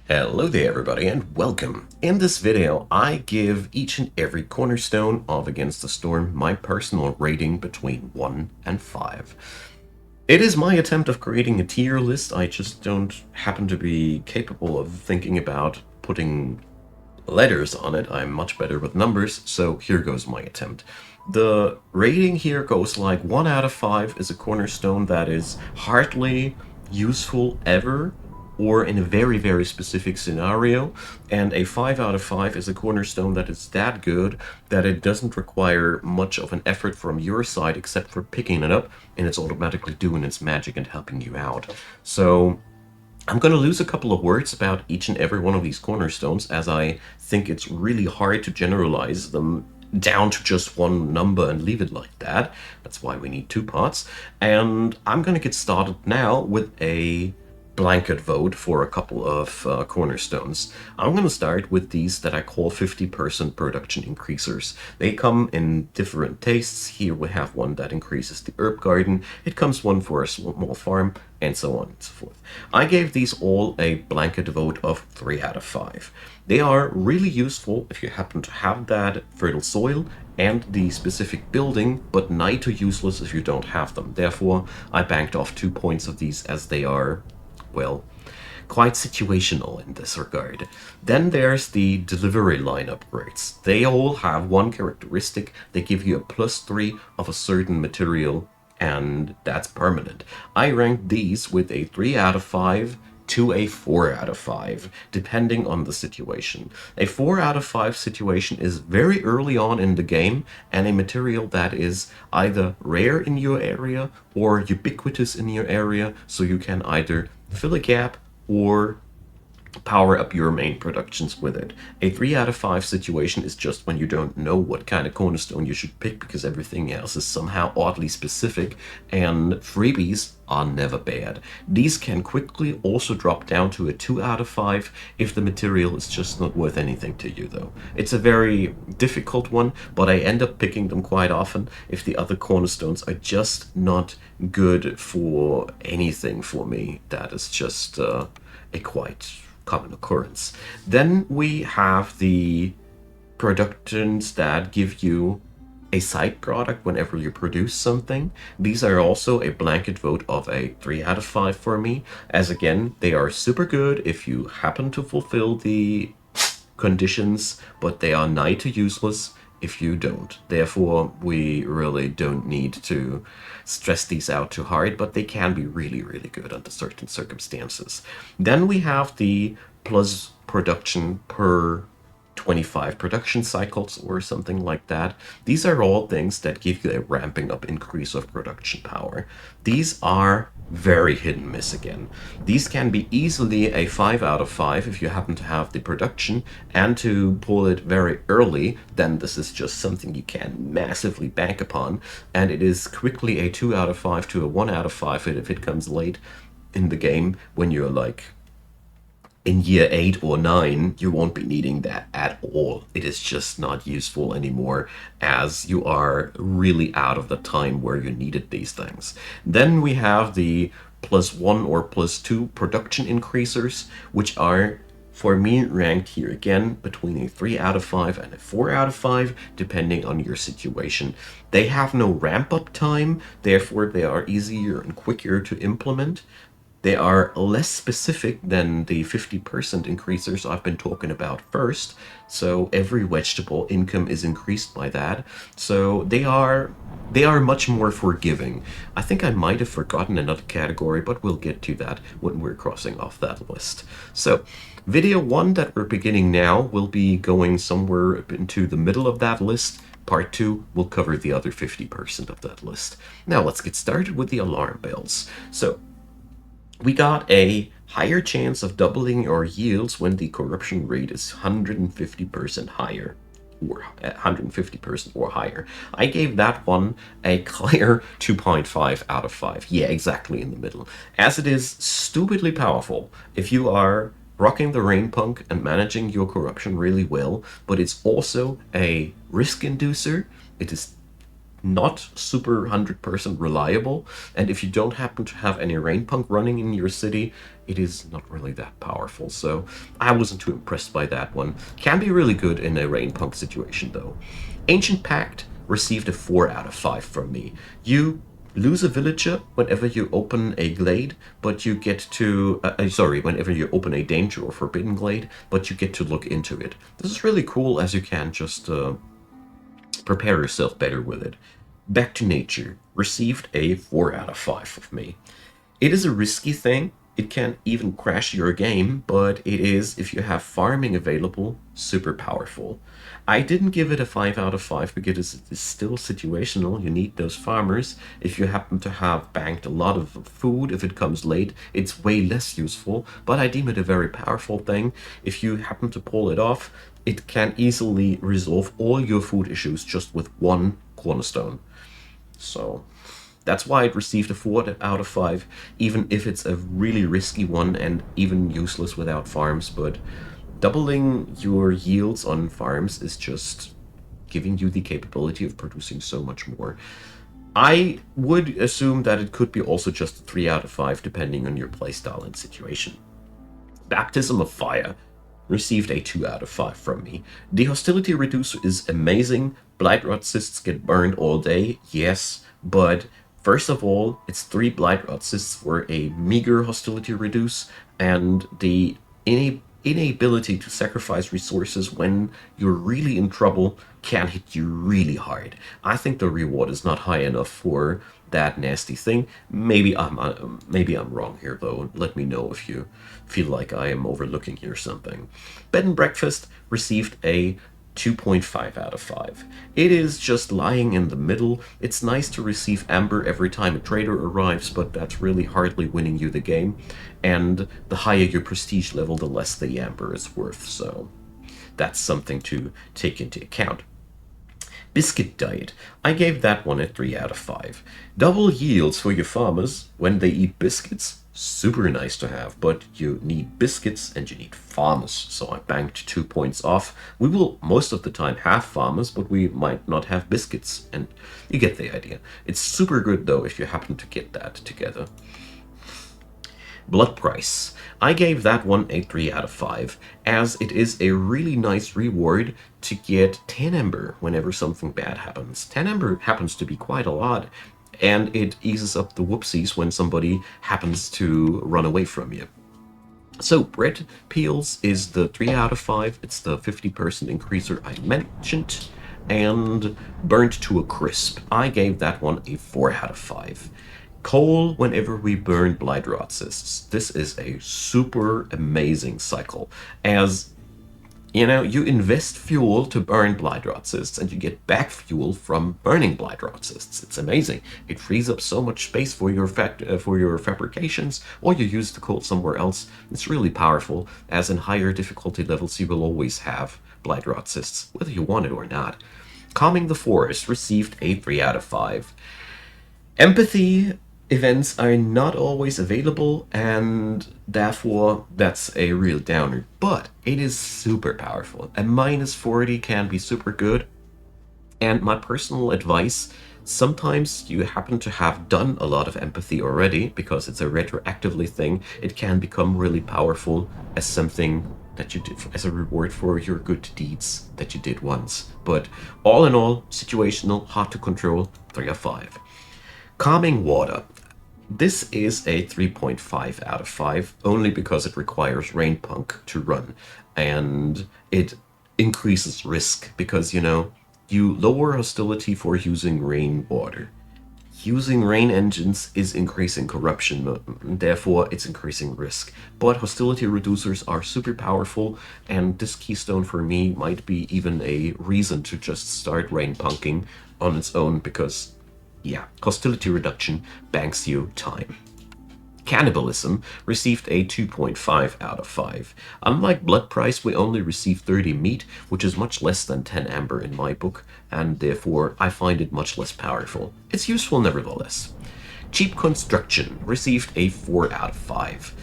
Hello there everybody and welcome. In this video I give each and every cornerstone of Against the Storm my personal rating between 1 and 5. It is my attempt of creating a tier list. I just don't happen to be capable of thinking about putting letters on it. I'm much better with numbers, so here goes my attempt. The rating here goes like 1 out of 5 is a cornerstone that is hardly useful ever, or in a very, very specific scenario, and a 5 out of 5 is a cornerstone that is that good that it doesn't require much of an effort from your side except for picking it up, and it's automatically doing its magic and helping you out. So I'm going to lose a couple of words about each and every one of these cornerstones, as I think it's really hard to generalize them down to just one number and leave it like that. That's why we need two parts. And I'm going to get started now with a blanket vote for a couple of cornerstones. I'm going to start with these that I call 50% production increasers. They come in different tastes. Here we have one that increases the herb garden. It comes one for a small farm, and so on and so forth. I gave these all a blanket vote of 3 out of 5. They are really useful if you happen to have that fertile soil and the specific building, but nigh to useless if you don't have them. Therefore, I banked off 2 points of these, as they are, well, quite situational in this regard. Then there's the delivery line upgrades. They all have one characteristic. They give you a +3 of a certain material, and that's permanent. I ranked these with a 3 out of 5 to a 4 out of 5, depending on the situation. A 4 out of 5 situation is very early on in the game, and a material that is either rare in your area or ubiquitous in your area, so you can either fill a gap or power up your main productions with it. A 3 out of 5 situation is just when you don't know what kind of cornerstone you should pick because everything else is somehow oddly specific, and freebies are never bad. These can quickly also drop down to a 2 out of 5 if the material is just not worth anything to you, though. It's a very difficult one, but I end up picking them quite often if the other cornerstones are just not good for anything for me. That is just a quite common occurrence. Then we have the productions that give you a side product whenever you produce something. These are also a blanket vote of a 3 out of 5 for me, as again, they are super good if you happen to fulfill the conditions, but they are nigh to useless if you don't. Therefore, we really don't need to stress these out too hard, but they can be really, really good under certain circumstances. Then we have the plus production per 25 production cycles or something like that. These are all things that give you a ramping up increase of production power. These are very hit and miss again. These can be easily a 5 out of 5 if you happen to have the production and to pull it very early. Then this is just something you can massively bank upon, and it is quickly a 2 out of 5 to a 1 out of 5 if it comes late in the game when you're like in year 8 or 9, you won't be needing that at all. It is just not useful anymore, as you are really out of the time where you needed these things. Then we have the +1 or +2 production increasers, which are, for me, ranked here again between a 3 out of 5 and a 4 out of 5, depending on your situation. They have no ramp-up time, therefore they are easier and quicker to implement. They are less specific than the 50% increasers I've been talking about first, so every vegetable income is increased by that. So they are much more forgiving. I think I might have forgotten another category, but we'll get to that when we're crossing off that list. So video 1 that we're beginning now will be going somewhere into the middle of that list. Part 2 will cover the other 50% of that list. Now let's get started with the alarm bells. So we got a higher chance of doubling your yields when the corruption rate is 150% higher, or 150% or higher. I gave that one a clear 2.5 out of 5. Yeah, exactly in the middle. As it is stupidly powerful if you are rocking the rain punk and managing your corruption really well, but it's also a risk inducer. It is not super 100% reliable, and if you don't happen to have any rain punk running in your city, it is not really that powerful. So I wasn't too impressed by that one. Can be really good in a rain punk situation though. Ancient Pact received a 4 out of 5 from me. You lose a villager whenever you open a glade, but you get to whenever you open a danger or forbidden glade, but you get to look into it. This is really cool, as you can just prepare yourself better with it. Back to Nature received a 4 out of 5 of me. It is a risky thing. It can even crash your game, but it is, if you have farming available, super powerful. I didn't give it a 5 out of 5 because it is still situational. You need those farmers. If you happen to have banked a lot of food, if it comes late, it's way less useful, but I deem it a very powerful thing. If you happen to pull it off, it can easily resolve all your food issues just with one cornerstone. So that's why it received a 4 out of 5, even if it's a really risky one and even useless without farms. But doubling your yields on farms is just giving you the capability of producing so much more. I would assume that it could be also just a 3 out of 5, depending on your playstyle and situation. Baptism of Fire received a 2 out of 5 from me. The hostility reducer is amazing. Blight Rot cysts get burned all day, yes, but first of all, it's 3 Blight Rot cysts for a meager hostility reduce, and the inability to sacrifice resources when you're really in trouble can hit you really hard. I think the reward is not high enough for that nasty thing. Maybe I'm wrong here though. Let me know if you feel like I am overlooking here something. Bed and Breakfast received a 2.5 out of 5. It is just lying in the middle. It's nice to receive amber every time a trader arrives, but that's really hardly winning you the game. And the higher your prestige level, the less the amber is worth. So that's something to take into account. Biscuit Diet. I gave that one a 3 out of 5. Double yields for your farmers when they eat biscuits. Super nice to have, but you need biscuits and you need farmers, so I banked 2 points off. We will most of the time have farmers, but we might not have biscuits, and you get the idea. It's super good though if you happen to get that together. Blood Price. I gave that one a 3 out of 5, as it is a really nice reward to get 10 Ember whenever something bad happens. 10 Ember happens to be quite a lot, and it eases up the whoopsies when somebody happens to run away from you. So, Bread Peels is the 3 out of 5. It's the 50% increaser I mentioned. And Burnt to a Crisp. I gave that one a 4 out of 5. Coal whenever we burn Blight Rot cysts. This is a super amazing cycle, as you invest fuel to burn Blight Rot cysts, and you get back fuel from burning Blight Rot cysts. It's amazing. It frees up so much space for your fabrications, or you use the coal somewhere else. It's really powerful, as in higher difficulty levels you will always have Blight Rot cysts, whether you want it or not. Calming the Forest received a 3 out of 5. Empathy events are not always available, and therefore that's a real downer, but it is super powerful. A -40 can be super good, and my personal advice, sometimes you happen to have done a lot of empathy already, because it's a retroactively thing, it can become really powerful as something that you did as a reward for your good deeds that you did once. But all in all, situational, hard to control, 3 out of 5. Calming Water. This is a 3.5 out of 5, only because it requires Rain Punk to run, and it increases risk, because, you lower hostility for using rainwater. Using rain engines is increasing corruption, therefore it's increasing risk. But hostility reducers are super powerful, and this keystone for me might be even a reason to just start rain punking on its own, because hostility reduction banks you time. Cannibalism received a 2.5 out of 5. Unlike Blood Price, we only receive 30 meat, which is much less than 10 amber in my book, and therefore I find it much less powerful. It's useful nevertheless. Cheap Construction received a 4 out of 5.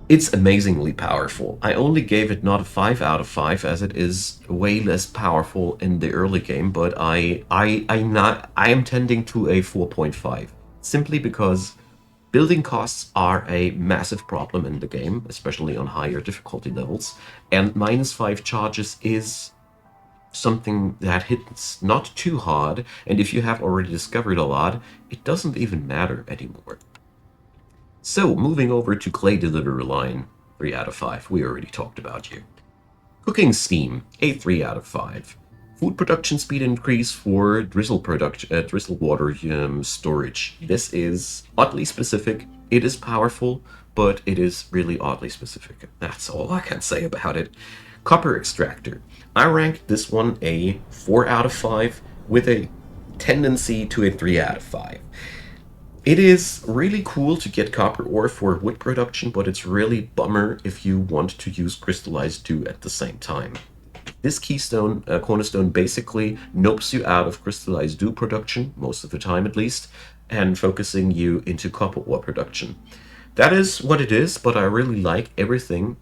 It's amazingly powerful. I only gave it not a 5 out of 5 as it is way less powerful in the early game, but I am tending to a 4.5 simply because building costs are a massive problem in the game, especially on higher difficulty levels, and -5 charges is something that hits not too hard, and if you have already discovered a lot, it doesn't even matter anymore. So, moving over to Clay Delivery Line, 3 out of 5. We already talked about you. Cooking Steam, a 3 out of 5. Food production speed increase for drizzle water storage. This is oddly specific. It is powerful, but it is really oddly specific. That's all I can say about it. Copper Extractor. I ranked this one a 4 out of 5 with a tendency to a 3 out of 5. It is really cool to get copper ore for wood production, but it's really bummer if you want to use crystallized dew at the same time. This Cornerstone basically nopes you out of crystallized dew production, most of the time at least, and focusing you into copper ore production. That is what it is, but I really like everything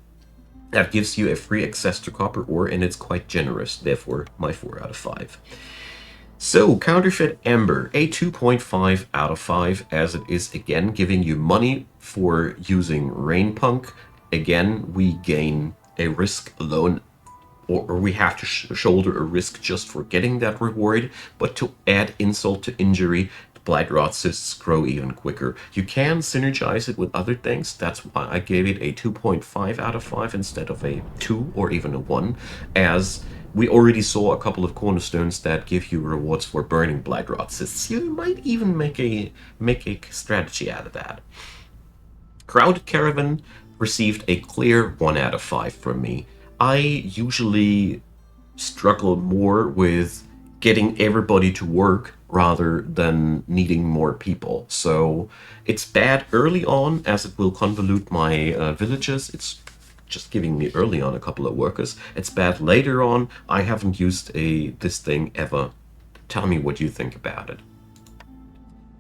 that gives you a free access to copper ore, and it's quite generous, therefore my 4 out of 5. So, Counterfeit Amber, a 2.5 out of 5, as it is again giving you money for using Rain Punk. Again, we gain a risk alone, or we have to shoulder a risk just for getting that reward, but to add insult to injury, Blight Rot cysts grow even quicker. You can synergize it with other things, that's why I gave it a 2.5 out of 5 instead of a 2 or even a 1, as we already saw a couple of cornerstones that give you rewards for burning Blight Rot cysts. You might even make a strategy out of that. Crowded Caravan received a clear 1 out of 5 from me. I usually struggle more with getting everybody to work rather than needing more people. So it's bad early on as it will convolute my villages. It's just giving me early on a couple of workers. It's bad later on. I haven't used this thing ever. Tell me what you think about it.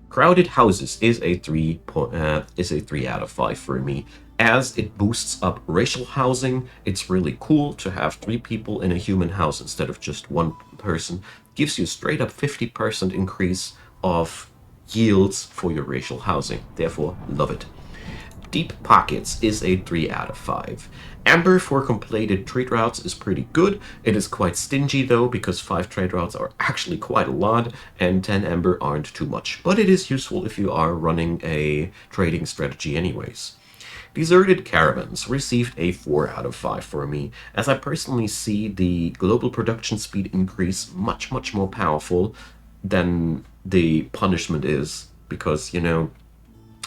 Crowded Houses is a 3 out of 5 for me, as it boosts up racial housing. It's really cool to have 3 people in a human house instead of just 1 person. Gives you a straight up 50% increase of yields for your racial housing. Therefore, love it. Deep Pockets is a 3 out of 5. Amber for completed trade routes is pretty good. It is quite stingy though, because 5 trade routes are actually quite a lot, and 10 Amber aren't too much. But it is useful if you are running a trading strategy anyways. Deserted Caravans received a 4 out of 5 for me, as I personally see the global production speed increase much more powerful than the punishment is, because, you know,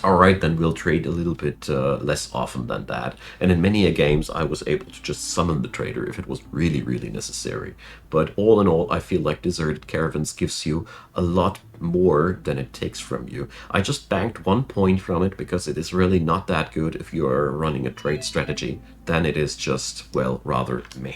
alright, then we'll trade a little bit less often than that. And in many games, I was able to just summon the trader if it was really necessary. But all in all, I feel like Deserted Caravans gives you a lot more than it takes from you. I just banked 1 point from it because it is really not that good if you are running a trade strategy. Then it is just, well, rather meh.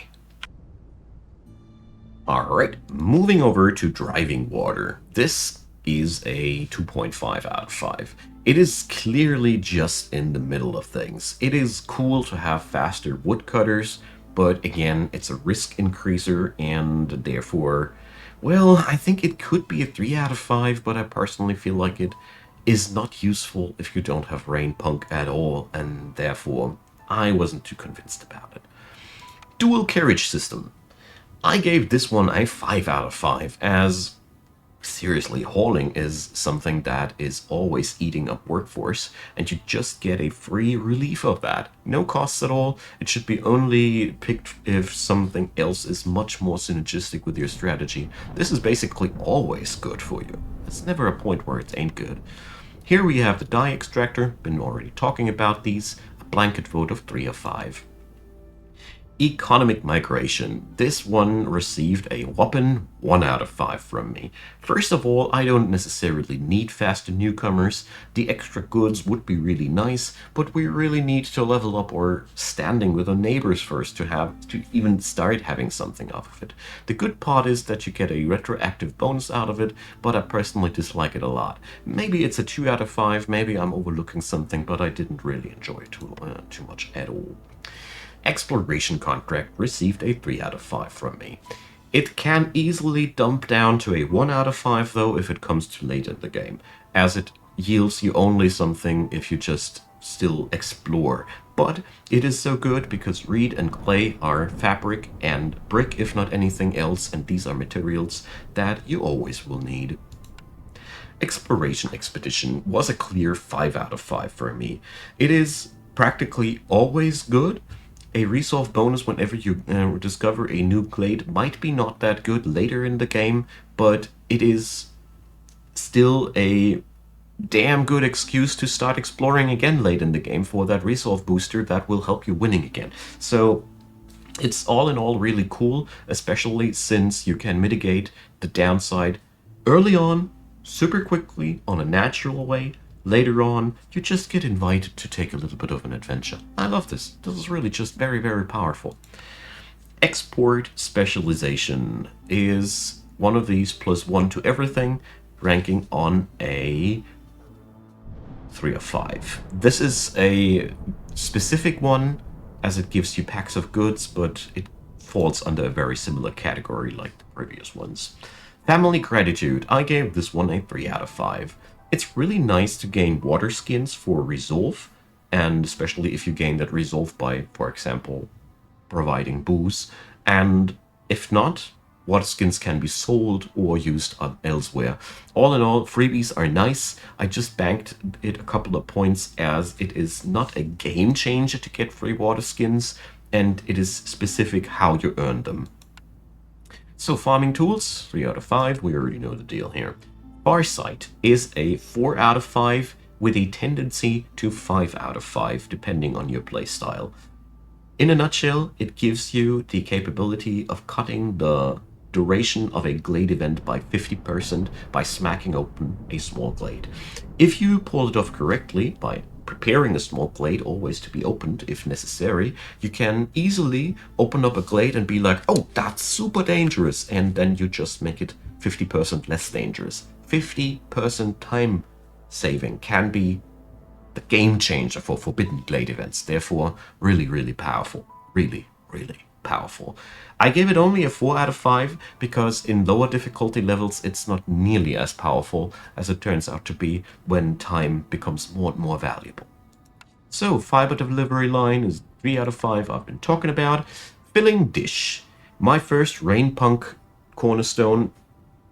Alright, moving over to Driving Water. This is a 2.5 out of 5. It is clearly just in the middle of things. It is cool to have faster woodcutters, but again, it's a risk increaser, and therefore, well, I think it could be a 3 out of 5, but I personally feel like it is not useful if you don't have Rain Punk at all, and therefore, I wasn't too convinced about it. Dual Carriage System. I gave this one a 5 out of 5, as seriously, hauling is something that is always eating up workforce, and you just get a free relief of that. No costs at all. It should be only picked if something else is much more synergistic with your strategy. This is basically always good for you. It's never a point where it ain't good. Here we have the dye extractor, been already talking about these, a blanket vote of 3 of 5. Economic migration. This one received a whopping 1 out of 5 from me. First of all, I don't necessarily need faster newcomers. The extra goods would be really nice, but we really need to level up our standing with our neighbors first to even start having something out of it. The good part is that you get a retroactive bonus out of it, but I personally dislike it a lot. Maybe it's a 2 out of 5, maybe I'm overlooking something, but I didn't really enjoy it too much at all. Exploration contract received a 3 out of 5 from me. It can easily dump down to a 1 out of 5 though if it comes too late in the game, as it yields you only something if you just still explore. But it is so good because reed and clay are fabric and brick if not anything else, and these are materials that you always will need. Exploration expedition was a clear 5 out of 5 for me. It is practically always good. A resolve bonus whenever you discover a new glade might be not that good later in the game, but it is still a damn good excuse to start exploring again late in the game for that resolve booster that will help you winning again. So it's all in all really cool, especially since you can mitigate the downside early on, super quickly, on a natural way. Later on, you just get invited to take a little bit of an adventure. I love this. This is really just very, very powerful. Export specialization is one of these +1 to everything, ranking on a 3 of 5. This is a specific one as it gives you packs of goods, but it falls under a very similar category like the previous ones. Family gratitude. I gave this one a 3 out of 5. It's really nice to gain water skins for resolve, and especially if you gain that resolve by, for example, providing booze. And if not, water skins can be sold or used elsewhere. All in all, freebies are nice. I just banked it a couple of points as it is not a game changer to get free water skins, and it is specific how you earn them. So farming tools, 3 out of 5, we already know the deal here. Farsight is a 4 out of 5 with a tendency to 5 out of 5 depending on your playstyle. In a nutshell, it gives you the capability of cutting the duration of a glade event by 50% by smacking open a small glade. If you pull it off correctly by preparing a small glade always to be opened if necessary, you can easily open up a glade and be like, oh, that's super dangerous, and then you just make it 50% less dangerous. 50% time saving can be the game changer for forbidden glade events. Therefore, really, really powerful. Really, really powerful. I gave it only a 4 out of 5 because in lower difficulty levels it's not nearly as powerful as it turns out to be when time becomes more and more valuable. So, fiber delivery line is 3 out of 5 I've been talking about. Filling dish. My first Rain Punk Cornerstone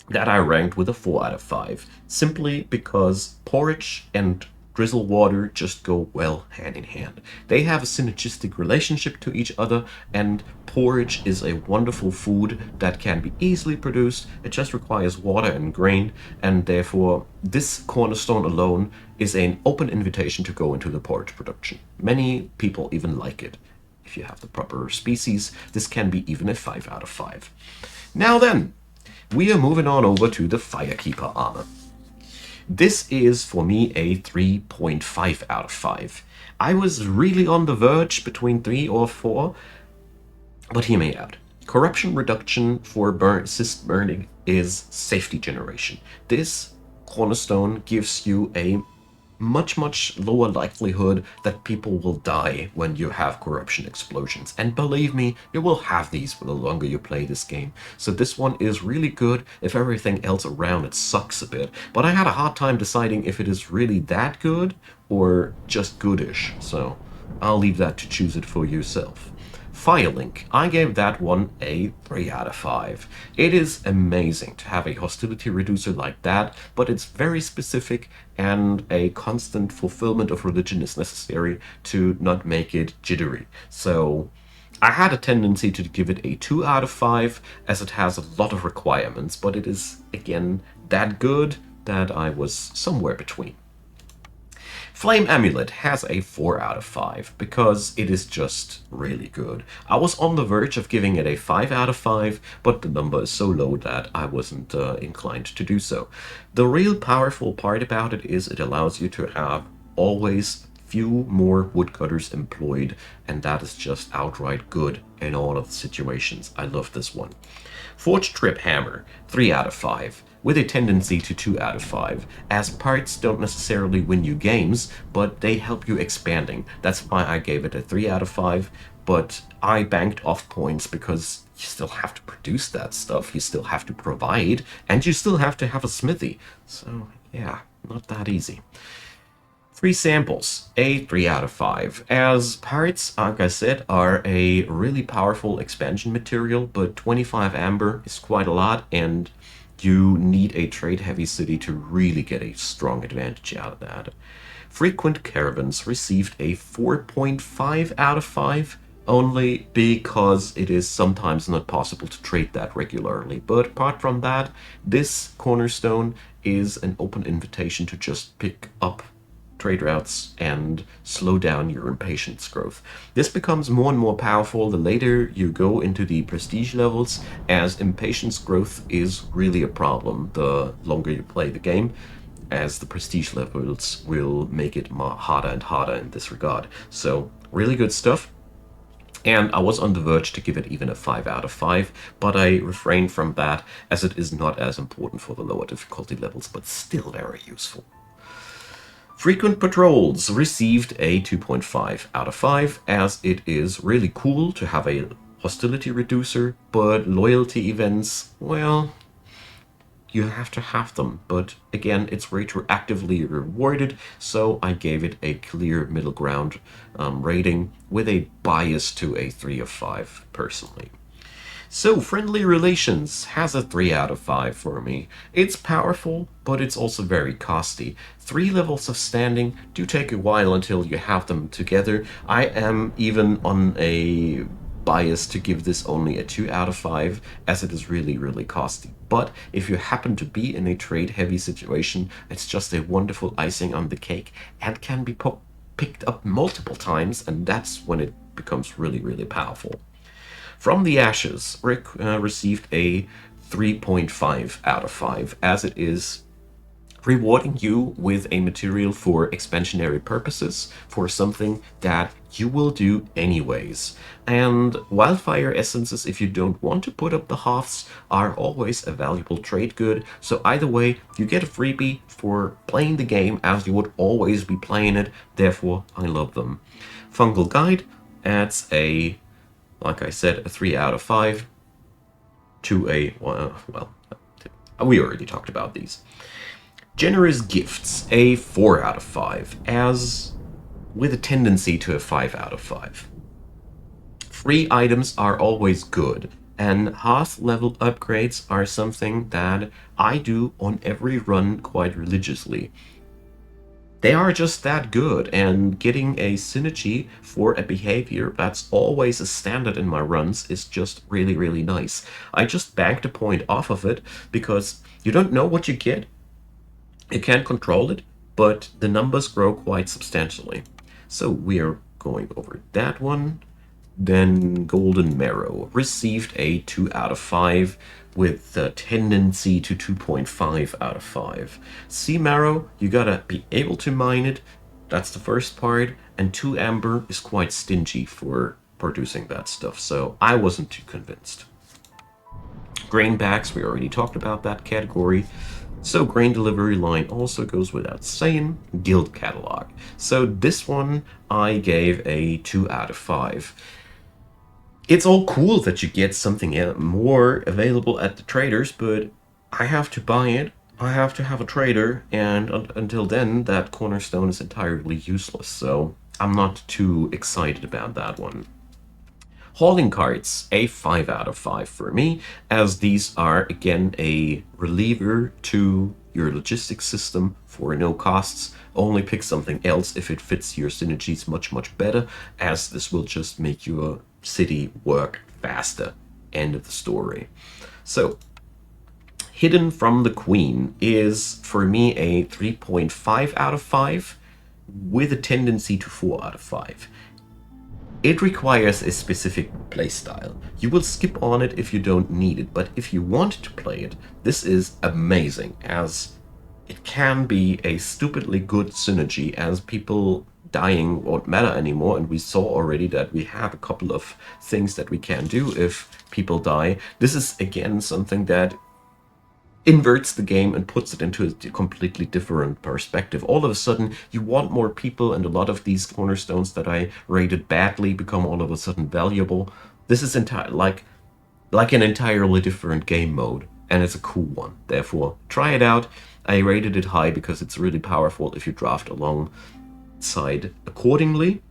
that I ranked with a 4 out of 5, simply because porridge and drizzle water just go well hand in hand. They have a synergistic relationship to each other, and porridge is a wonderful food that can be easily produced. It just requires water and grain, and therefore this cornerstone alone is an open invitation to go into the porridge production. Many people even like it. If you have the proper species, this can be even a 5 out of 5. Now then, we are moving on over to the Firekeeper armor. This is for me a 3.5 out of 5. I was really on the verge between 3 or 4, but hear me out. Corruption reduction for assist burning is safety generation. This cornerstone gives you a much lower likelihood that people will die when you have corruption explosions. And believe me, you will have these for the longer you play this game. So this one is really good if everything else around it sucks a bit. But I had a hard time deciding if it is really that good or just goodish. So I'll leave that to choose it for yourself. Firelink, I gave that one a 3 out of 5. It is amazing to have a hostility reducer like that, but it's very specific and a constant fulfillment of religion is necessary to not make it jittery. So I had a tendency to give it a 2 out of 5 as it has a lot of requirements, but it is, again, that good that I was somewhere between. Flame Amulet has a 4 out of 5 because it is just really good. I was on the verge of giving it a 5 out of 5, but the number is so low that I wasn't inclined to do so. The real powerful part about it is it allows you to have always few more woodcutters employed, and that is just outright good in all of the situations. I love this one. Forge Trip Hammer, 3 out of 5, with a tendency to 2 out of 5, as parts don't necessarily win you games, but they help you expanding. That's why I gave it a 3 out of 5, but I banked off points because you still have to produce that stuff, you still have to provide, and you still have to have a smithy. So yeah, not that easy. Free samples, a 3 out of 5, as parts, like I said, are a really powerful expansion material, but 25 amber is quite a lot, and you need a trade-heavy city to really get a strong advantage out of that. Frequent caravans received a 4.5 out of 5, only because it is sometimes not possible to trade that regularly. But apart from that, this cornerstone is an open invitation to just pick up trade routes and slow down your impatience growth. This becomes more and more powerful the later you go into the prestige levels, as impatience growth is really a problem the longer you play the game, as the prestige levels will make it harder and harder in this regard. So really good stuff. And I was on the verge to give it even a 5 out of 5, but I refrained from that as it is not as important for the lower difficulty levels, but still very useful. Frequent Patrols received a 2.5 out of 5, as it is really cool to have a hostility reducer, but loyalty events, well, you have to have them. But again, it's retroactively rewarded, so I gave it a clear middle ground rating with a bias to a 3 of 5 personally. So, Friendly Relations has a 3 out of 5 for me. It's powerful, but it's also very costly. 3 levels of standing do take a while until you have them together. I am even on a bias to give this only a 2 out of 5, as it is really, really costly. But if you happen to be in a trade-heavy situation, it's just a wonderful icing on the cake and can be picked up multiple times, and that's when it becomes really, really powerful. From the Ashes, Rick received a 3.5 out of 5, as it is rewarding you with a material for expansionary purposes, for something that you will do anyways. And Wildfire Essences, if you don't want to put up the hearths, are always a valuable trade good, so either way, you get a freebie for playing the game as you would always be playing it, therefore I love them. Fungal Guide adds a, like I said, a 3 out of 5 to a, well, we already talked about these. Generous Gifts, a 4 out of 5, as with a tendency to a 5 out of 5. Free items are always good, and hearth level upgrades are something that I do on every run quite religiously. They are just that good, and getting a synergy for a behavior that's always a standard in my runs is just really, really nice. I just banked a point off of it because you don't know what you get, you can't control it, but the numbers grow quite substantially. So we are going over that one. Then Golden Marrow received a 2 out of 5 with a tendency to 2.5 out of 5. Sea Marrow, you gotta be able to mine it, that's the first part, and 2 Amber is quite stingy for producing that stuff, so I wasn't too convinced. Grainbacks, we already talked about that category. So Grain Delivery Line also goes without saying. Guild Catalog. So this one I gave a 2 out of 5. It's all cool that you get something more available at the traders, but I have to buy it, I have to have a trader, and until then that Cornerstone is entirely useless, so I'm not too excited about that one. Hauling carts, a 5 out of 5 for me, as these are again a reliever to your logistics system for no costs. Only pick something else if it fits your synergies much better, as this will just make your city work faster. End of the story. So, Hidden from the Queen is for me a 3.5 out of 5. with a tendency to 4 out of 5. It requires a specific playstyle. You will skip on it if you don't need it, but if you want to play it, this is amazing, as it can be a stupidly good synergy, as people dying won't matter anymore, and we saw already that we have a couple of things that we can do if people die. This is again something that inverts the game and puts it into a completely different perspective. All of a sudden, you want more people, and a lot of these cornerstones that I rated badly become all of a sudden valuable. This is like an entirely different game mode, and it's a cool one. Therefore, try it out. I rated it high because it's really powerful if you draft alongside accordingly.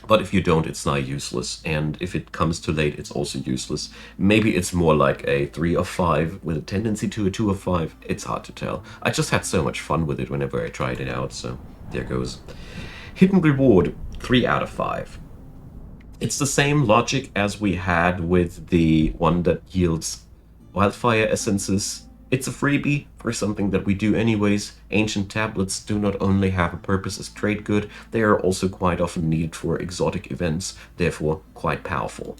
But if you don't, it's now useless, and if it comes too late, it's also useless. Maybe it's more like a 3 of 5 with a tendency to a 2 of 5. It's hard to tell. I just had so much fun with it whenever I tried it out, so there goes. Hidden Reward, 3 out of 5. It's the same logic as we had with the one that yields wildfire essences. It's a freebie for something that we do anyways. Ancient tablets do not only have a purpose as trade good, they are also quite often needed for exotic events, therefore quite powerful.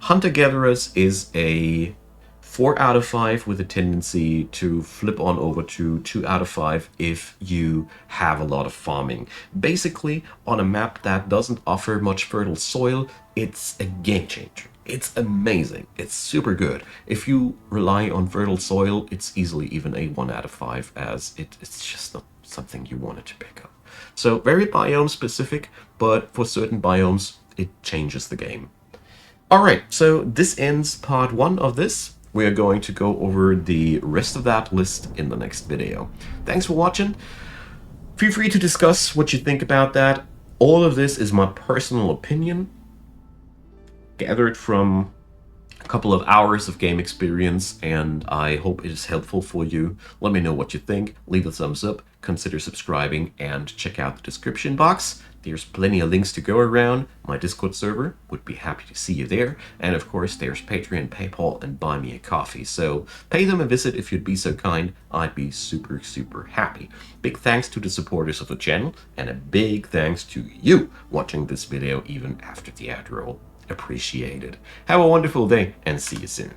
Hunter-Gatherers is a 4 out of 5 with a tendency to flip on over to 2 out of 5 if you have a lot of farming. Basically, on a map that doesn't offer much fertile soil, it's a game changer. It's amazing. It's super good. If you rely on fertile soil, it's easily even a 1 out of 5, as it's just not something you wanted to pick up. So very biome specific, but for certain biomes, it changes the game. Alright, so this ends part 1 of this. We are going to go over the rest of that list in the next video. Thanks for watching. Feel free to discuss what you think about that. All of this is my personal opinion, gathered from a couple of hours of game experience, and I hope it is helpful for you. Let me know what you think, leave a thumbs up, consider subscribing, and check out the description box. There's plenty of links to go around. My Discord server, would be happy to see you there. And of course, there's Patreon, PayPal, and Buy Me a Coffee. So pay them a visit if you'd be so kind. I'd be super, super happy. Big thanks to the supporters of the channel, and a big thanks to you watching this video even after the outro. Appreciated. Have a wonderful day, and see you soon.